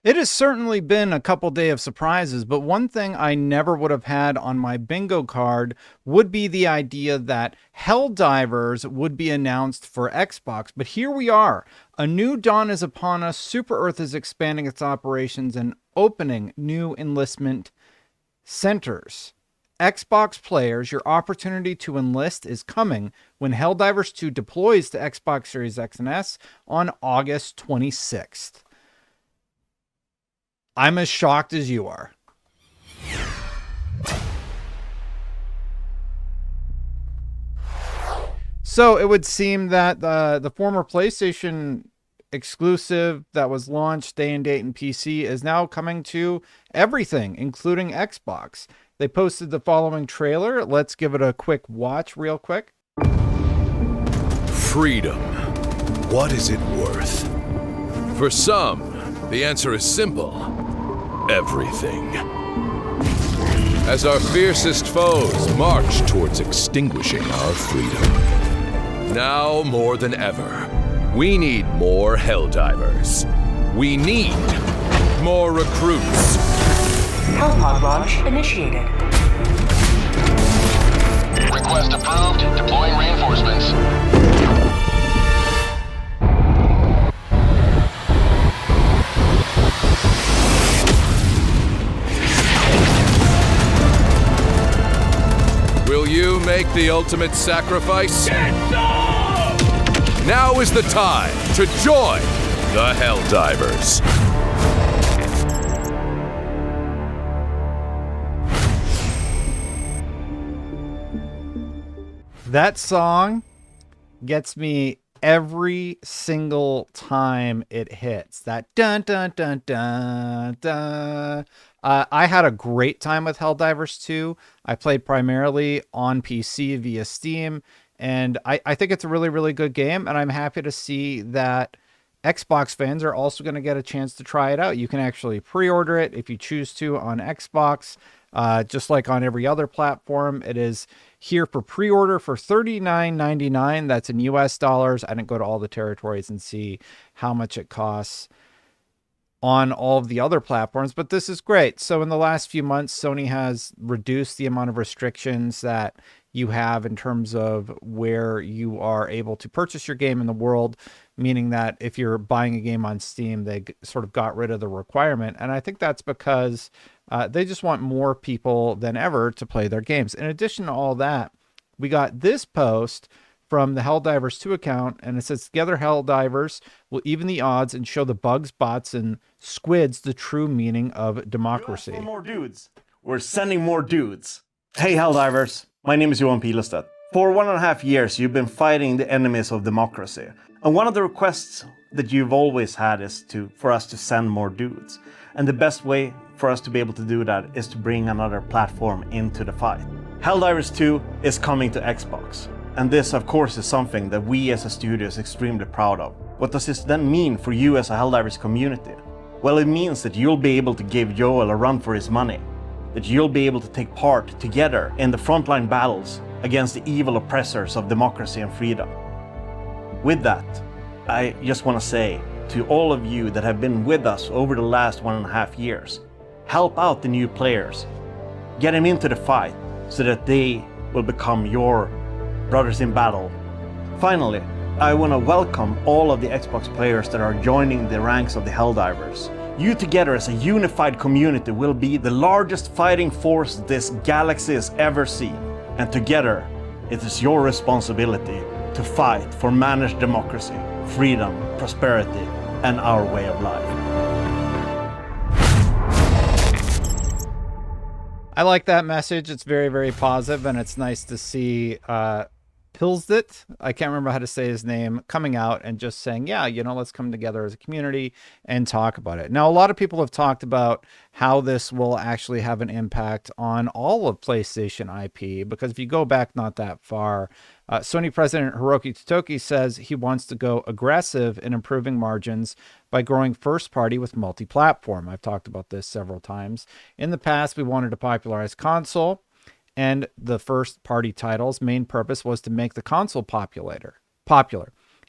It has certainly been a couple day of surprises, but one thing I never would have had on my bingo card would be the idea that Helldivers would be announced for Xbox. But here we are. A new dawn is upon us. Super Earth is expanding its operations and opening new enlistment centers. Xbox players, your opportunity to enlist is coming when Helldivers 2 deploys to Xbox Series X and S on August 26th. I'm as shocked as you are. So it would seem that the former PlayStation exclusive that was launched day and date in PC is now coming to everything, including Xbox. They posted the following trailer. Let's give it a quick watch real quick. Freedom. What is it worth? For some, the answer is simple. Everything. As our fiercest foes march towards extinguishing our freedom. Now more than ever, we need more Helldivers. We need more recruits. Hellpod launch initiated. Request approved. Deploying reinforcements. Will you make the ultimate sacrifice? Now is the time to join the Helldivers. That song gets me every single time it hits. That dun dun dun dun dun. I had a great time with Helldivers 2. I played primarily on PC via Steam, and I think it's a really, really good game, and I'm happy to see that Xbox fans are also going to get a chance to try it out. You can actually pre-order it if you choose to on Xbox, just like on every other platform. It is here for pre-order for $39.99. That's in US dollars. I didn't go to all the territories and see how much it costs on all of the other platforms, but this is great. So in the last few months, Sony has reduced the amount of restrictions that you have in terms of where you are able to purchase your game in the world, meaning that if you're buying a game on Steam, they sort of got rid of the requirement. And I think that's because they just want more people than ever to play their games. In addition to all that, we got this post from the Helldivers 2 account, and it says, together Helldivers will even the odds and show the bugs, bots, and squids the true meaning of democracy. For more dudes. We're sending more dudes. Hey Helldivers, my name is Johan Pilestedt. For 1.5 years, you've been fighting the enemies of democracy. And one of the requests that you've always had is for us to send more dudes. And the best way for us to be able to do that is to bring another platform into the fight. Helldivers 2 is coming to Xbox. And this, of course, is something that we as a studio is extremely proud of. What does this then mean for you as a Helldivers community? Well, it means that you'll be able to give Joel a run for his money. That you'll be able to take part together in the frontline battles against the evil oppressors of democracy and freedom. With that, I just want to say to all of you that have been with us over the last 1.5 years, help out the new players. Get them into the fight so that they will become your brothers in battle. Finally, I want to welcome all of the Xbox players that are joining the ranks of the Helldivers. You together as a unified community will be the largest fighting force this galaxy has ever seen. And together, it is your responsibility to fight for managed democracy, freedom, prosperity, and our way of life. I like that message. It's very, very positive, and it's nice to see Pilsdit, I can't remember how to say his name, coming out and just saying, yeah, let's come together as a community and talk about it. Now, a lot of people have talked about how this will actually have an impact on all of PlayStation IP, because if you go back not that far, Sony President Hiroki Totoki says he wants to go aggressive in improving margins by growing first party with multi-platform. I've talked about this several times. In the past, we wanted to popularize console, and the first party title's main purpose was to make the console popular.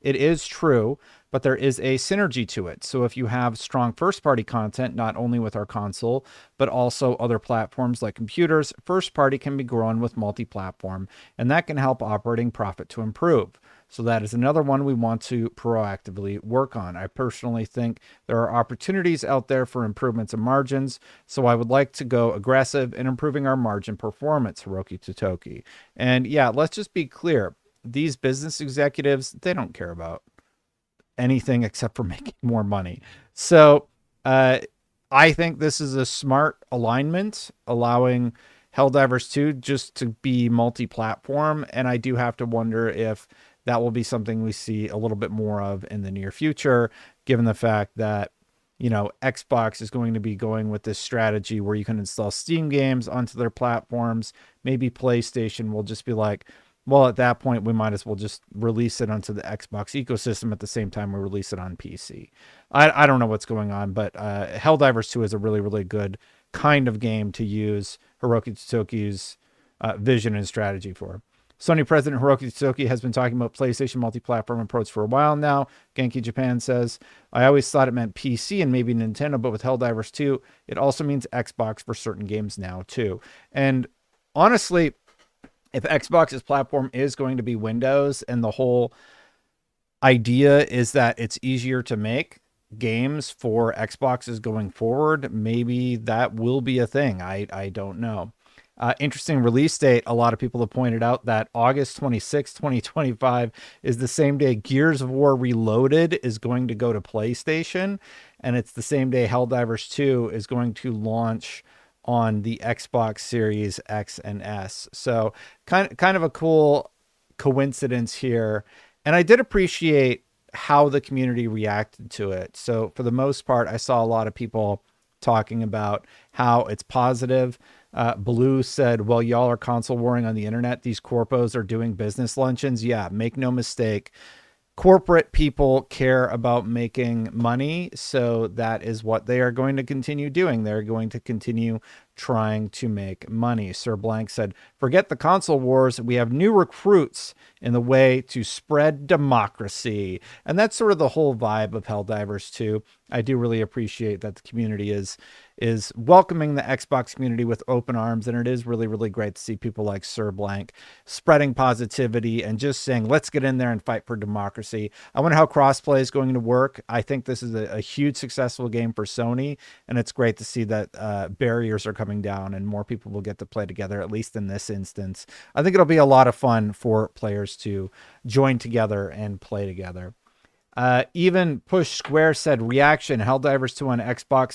It is true, but there is a synergy to it. So if you have strong first-party content, not only with our console, but also other platforms like computers, first-party can be grown with multi-platform, and that can help operating profit to improve. So that is another one we want to proactively work on. I personally think there are opportunities out there for improvements in margins, so I would like to go aggressive in improving our margin performance, Hiroki Totoki. And yeah, let's just be clear. These business executives, they don't care about anything except for making more money. So I think this is a smart alignment, allowing Helldivers 2 just to be multi-platform. And I do have to wonder if that will be something we see a little bit more of in the near future, given the fact that, Xbox is going to be going with this strategy where you can install Steam games onto their platforms. Maybe PlayStation will just be like, well, at that point, we might as well just release it onto the Xbox ecosystem at the same time we release it on PC. I don't know what's going on, but Helldivers 2 is a really, really good kind of game to use Hiroki Totoki's vision and strategy for. Sony president Hiroki Totoki has been talking about PlayStation multi-platform approach for a while now. Genki Japan says, I always thought it meant PC and maybe Nintendo, but with Helldivers 2, it also means Xbox for certain games now too. And honestly, if Xbox's platform is going to be Windows and the whole idea is that it's easier to make games for Xboxes going forward, maybe that will be a thing. I don't know. Interesting release date. A lot of people have pointed out that August 26, 2025 is the same day Gears of War Reloaded is going to go to PlayStation. And it's the same day Helldivers 2 is going to launch on the Xbox Series X and S. So kind of a cool coincidence here. And I did appreciate how the community reacted to it. So for the most part, I saw a lot of people talking about how it's positive. Blue said, well, y'all are console warring on the internet. These corpos are doing business luncheons. Yeah, make no mistake. Corporate people care about making money, so that is what they are going to continue doing. They're going to continue trying to make money. Sir Blank said, forget the console wars. We have new recruits in the way to spread democracy. And that's sort of the whole vibe of Helldivers 2. I do really appreciate that the community is welcoming the Xbox community with open arms. And it is really, really great to see people like Sir Blank spreading positivity and just saying, let's get in there and fight for democracy. I wonder how crossplay is going to work. I think this is a huge successful game for Sony. And it's great to see that barriers are coming down and more people will get to play together, at least in this instance. I think it'll be a lot of fun for players to join together and play together. Even Push Square said, reaction, Helldivers 2 on Xbox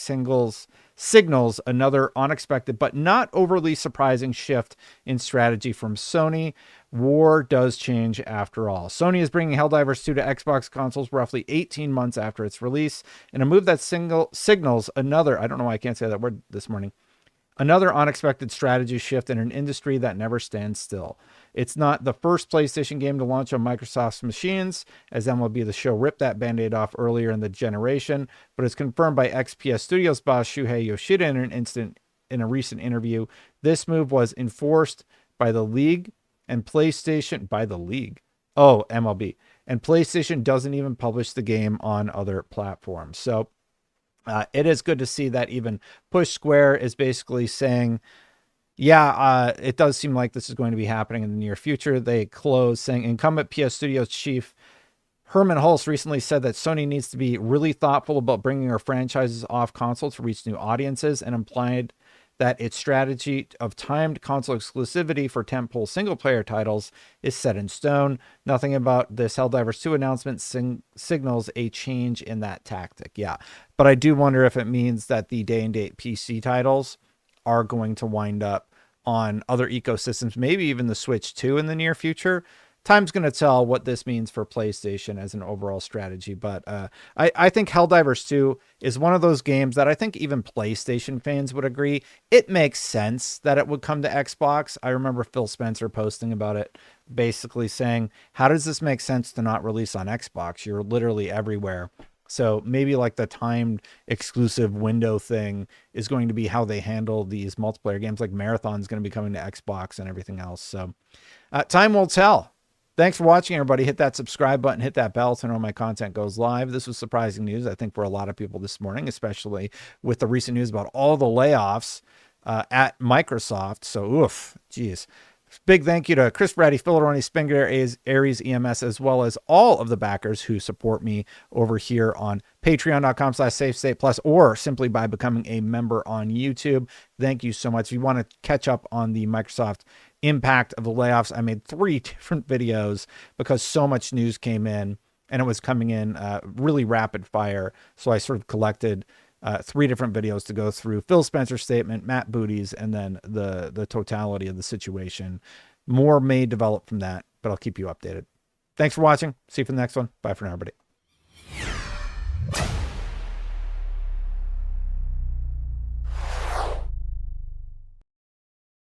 signals another unexpected but not overly surprising shift in strategy from Sony. War does change after all. Sony is bringing Helldivers 2 to Xbox consoles roughly 18 months after its release in a move that signals another, I don't know why I can't say that word this morning, another unexpected strategy shift in an industry that never stands still. It's not the first PlayStation game to launch on Microsoft's machines, as MLB The Show ripped that Band-Aid off earlier in the generation, but it's confirmed by XPS Studios boss Shuhei Yoshida in a recent interview. This move was enforced by the league and PlayStation, by the league. Oh, MLB. And PlayStation doesn't even publish the game on other platforms. So it is good to see that even Push Square is basically saying, yeah, it does seem like this is going to be happening in the near future. They close saying incumbent PS Studios chief Herman Hulse recently said that Sony needs to be really thoughtful about bringing our franchises off console to reach new audiences, and implied that its strategy of timed console exclusivity for tentpole single-player titles is set in stone. Nothing about this Helldivers 2 announcement signals a change in that tactic. Yeah, but I do wonder if it means that the day-and-date PC titles are going to wind up on other ecosystems, maybe even the Switch 2 in the near future. Time's going to tell what this means for PlayStation as an overall strategy. But I think Helldivers 2 is one of those games that I think even PlayStation fans would agree. It makes sense that it would come to Xbox. I remember Phil Spencer posting about it, basically saying, how does this make sense to not release on Xbox? You're literally everywhere. So maybe like the timed exclusive window thing is going to be how they handle these multiplayer games, like Marathon's going to be coming to Xbox and everything else. So time will tell. Thanks for watching, everybody. Hit that subscribe button, hit that bell to know when my content goes live. This was surprising news, I think, for a lot of people this morning, especially with the recent news about all the layoffs at Microsoft. So, oof, geez. Big thank you to Chris Brady, Phil Aroni, Spinger, Aries EMS, as well as all of the backers who support me over here on patreon.com/SafeStatePlus or simply by becoming a member on YouTube. Thank you so much. If you want to catch up on the Microsoft impact of the layoffs, I made 3 different videos because so much news came in and it was coming in really rapid fire. So I sort of collected 3 different videos to go through Phil Spencer's statement, Matt Booty's, and then the totality of the situation. More may develop from that, but I'll keep you updated. Thanks for watching. See you for the next one. Bye for now, everybody.